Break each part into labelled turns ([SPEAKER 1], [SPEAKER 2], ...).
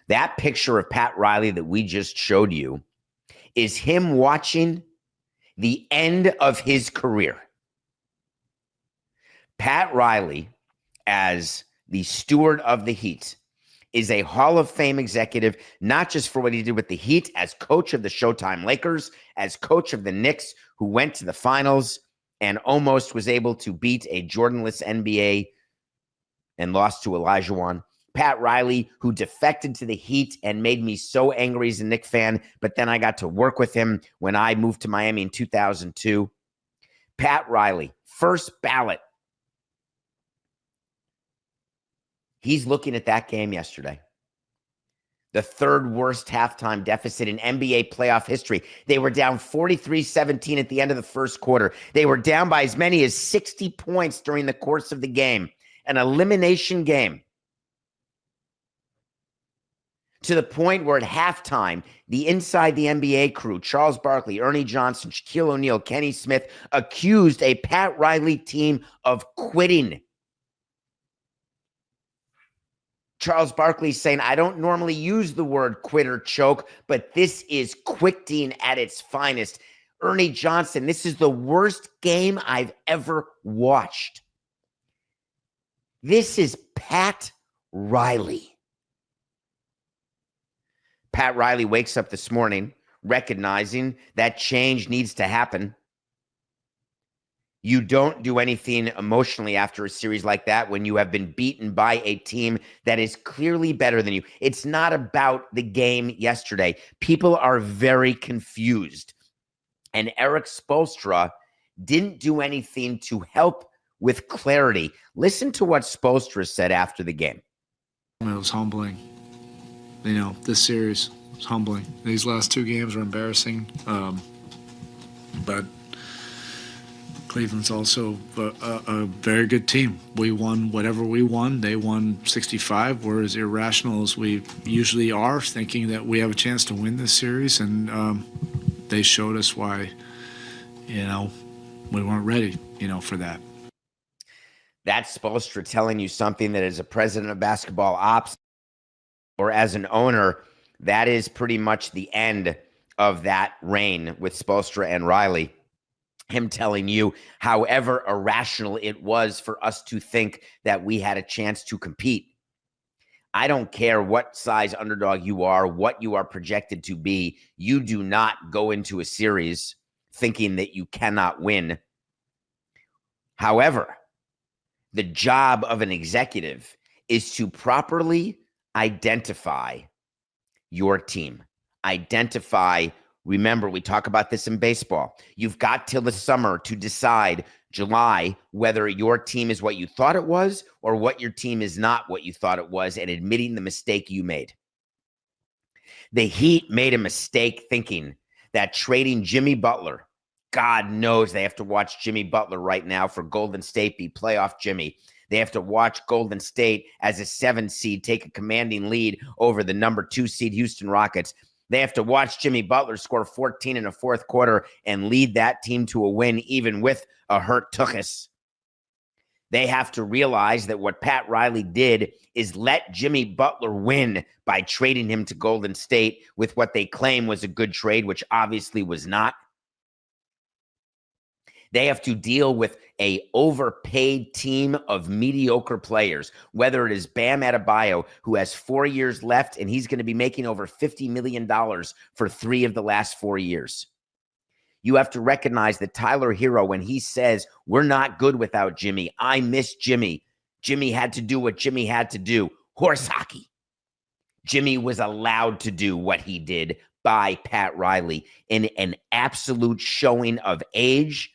[SPEAKER 1] That picture of Pat Riley that we just showed you is him watching the end of his career. Pat Riley, as the steward of the Heat, is a Hall of Fame executive, not just for what he did with the Heat, as coach of the Showtime Lakers, as coach of the Knicks, who went to the finals and almost was able to beat a Jordan-less NBA and lost to Olajuwon. Pat Riley, who defected to the Heat and made me so angry as a Knicks fan, but then I got to work with him when I moved to Miami in 2002. Pat Riley, first ballot. He's looking at that game yesterday. The third worst halftime deficit in NBA playoff history. They were down 43-17 at the end of the first quarter. They were down by as many as 60 points during the course of the game. An elimination game. To the point where at halftime, the inside the NBA crew, Charles Barkley, Ernie Johnson, Shaquille O'Neal, Kenny Smith, accused a Pat Riley team of quitting. Charles Barkley saying, I don't normally use the word quit or choke, but this is quitting at its finest. Ernie Johnson, this is the worst game I've ever watched. This is Pat Riley. Pat Riley wakes up this morning recognizing that change needs to happen. You don't do anything emotionally after a series like that when you have been beaten by a team that is clearly better than you. It's not about the game yesterday. People are very confused. And Eric Spoelstra didn't do anything to help with clarity. Listen to what Spoelstra said after the game.
[SPEAKER 2] It was humbling. You know, this series was humbling. These last two games were embarrassing. But Cleveland's also a very good team. We won whatever we won. They won 65. We're as irrational as we usually are, thinking that we have a chance to win this series. And they showed us why, we weren't ready, for that.
[SPEAKER 1] That's Spoelstra telling you something that as a president of basketball ops or as an owner, that is pretty much the end of that reign with Spoelstra and Riley. Him telling you, however irrational it was for us to think that we had a chance to compete. I don't care what size underdog you are, what you are projected to be. You do not go into a series thinking that you cannot win. However, the job of an executive is to properly identify your team. Identify. Remember, we talk about this in baseball. You've got till the summer to decide, July, whether your team is what you thought it was or what your team is not what you thought it was, and admitting the mistake you made. The Heat made a mistake thinking that trading Jimmy Butler, God knows they have to watch Jimmy Butler right now for Golden State be playoff Jimmy. They have to watch Golden State as a 7 seed take a commanding lead over the number 2 seed Houston Rockets. They have to watch Jimmy Butler score 14 in the fourth quarter and lead that team to a win, even with a hurt Tuchus. They have to realize that what Pat Riley did is let Jimmy Butler win by trading him to Golden State with what they claim was a good trade, which obviously was not. They have to deal with an overpaid team of mediocre players, whether it is Bam Adebayo, who has 4 years left, and he's going to be making over $50 million for 3 of the last 4 years. You have to recognize that Tyler Hero, when he says, we're not good without Jimmy, I miss Jimmy. Jimmy had to do what Jimmy had to do. Horse hockey. Jimmy was allowed to do what he did by Pat Riley in an absolute showing of age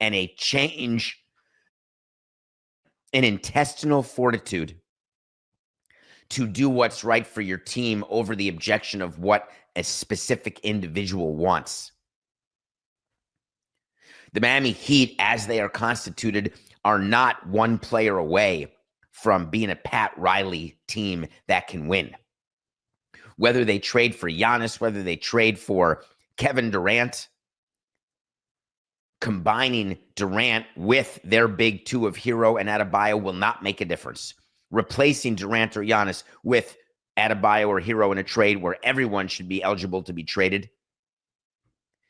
[SPEAKER 1] and a change in intestinal fortitude to do what's right for your team over the objection of what a specific individual wants. The Miami Heat, as they are constituted, are not one player away from being a Pat Riley team that can win. Whether they trade for Giannis, whether they trade for Kevin Durant, combining Durant with their big 2 of Hero and Adebayo will not make a difference. Replacing Durant or Giannis with Adebayo or Hero in a trade where everyone should be eligible to be traded,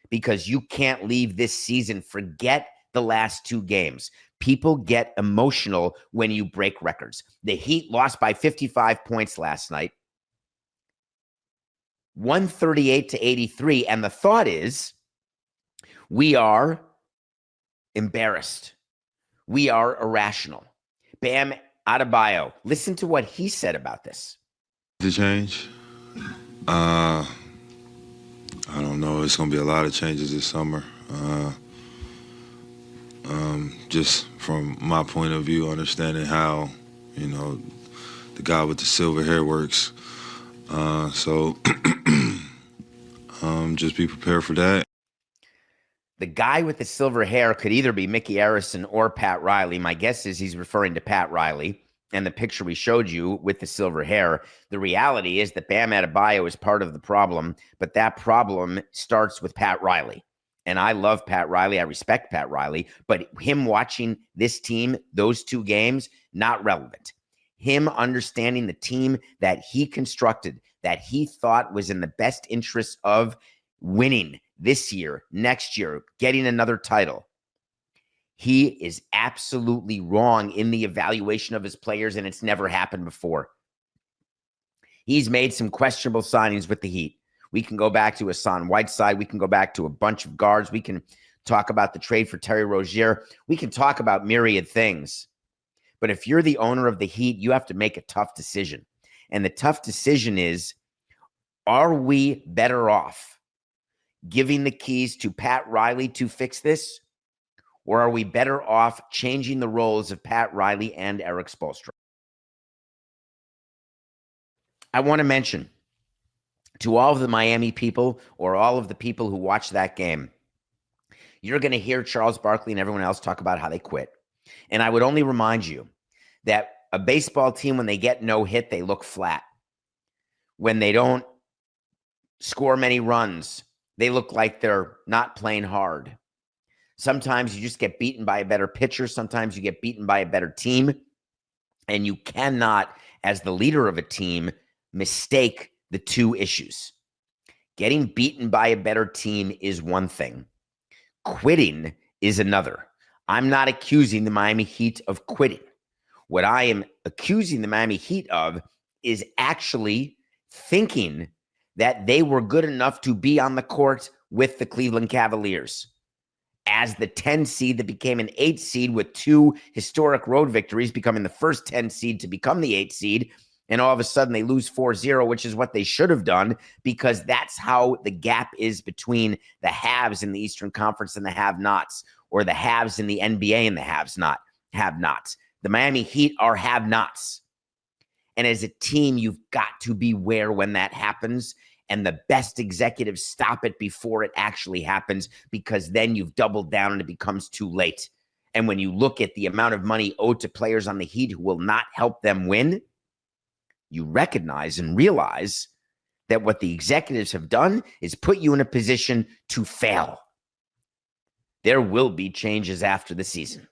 [SPEAKER 1] because you can't leave this season. Forget the last 2 games. People get emotional when you break records. The Heat lost by 55 points last night, 138-83. And the thought is, we are embarrassed. We are irrational. Bam Adebayo, listen to what he said about this.
[SPEAKER 3] To change? I don't know. It's going to be a lot of changes this summer. Just from my point of view, understanding how, the guy with the silver hair works. So just be prepared for that.
[SPEAKER 1] The guy with the silver hair could either be Mickey Arison or Pat Riley. My guess is he's referring to Pat Riley and the picture we showed you with the silver hair. The reality is that Bam Adebayo is part of the problem, but that problem starts with Pat Riley. And I love Pat Riley. I respect Pat Riley, but him watching this team, those 2 games, not relevant. Him understanding the team that he constructed, that he thought was in the best interest of winning this year, next year, getting another title. He is absolutely wrong in the evaluation of his players, and it's never happened before. He's made some questionable signings with the Heat. We can go back to Hassan Whiteside. We can go back to a bunch of guards. We can talk about the trade for Terry Rozier. We can talk about myriad things. But if you're the owner of the Heat, you have to make a tough decision. And the tough decision is, are we better off giving the keys to Pat Riley to fix this? Or are we better off changing the roles of Pat Riley and Eric Spoelstra? I want to mention to all of the Miami people or all of the people who watch that game, you're going to hear Charles Barkley and everyone else talk about how they quit. And I would only remind you that a baseball team, when they get no hit, they look flat. When they don't score many runs, they look like they're not playing hard. Sometimes you just get beaten by a better pitcher. Sometimes you get beaten by a better team. And you cannot, as the leader of a team, mistake the 2 issues. Getting beaten by a better team is one thing. Quitting is another. I'm not accusing the Miami Heat of quitting. What I am accusing the Miami Heat of is actually thinking that they were good enough to be on the court with the Cleveland Cavaliers as the 10 seed that became an 8 seed with 2 historic road victories, becoming the first 10 seed to become the 8 seed. And all of a sudden they lose 4-0, which is what they should have done, because that's how the gap is between the haves in the Eastern Conference and the have-nots, or the haves in the NBA and the have-nots. The Miami Heat are have-nots. And as a team, you've got to beware when that happens. And the best executives stop it before it actually happens, because then you've doubled down and it becomes too late. And when you look at the amount of money owed to players on the Heat who will not help them win, you recognize and realize that what the executives have done is put you in a position to fail. There will be changes after the season.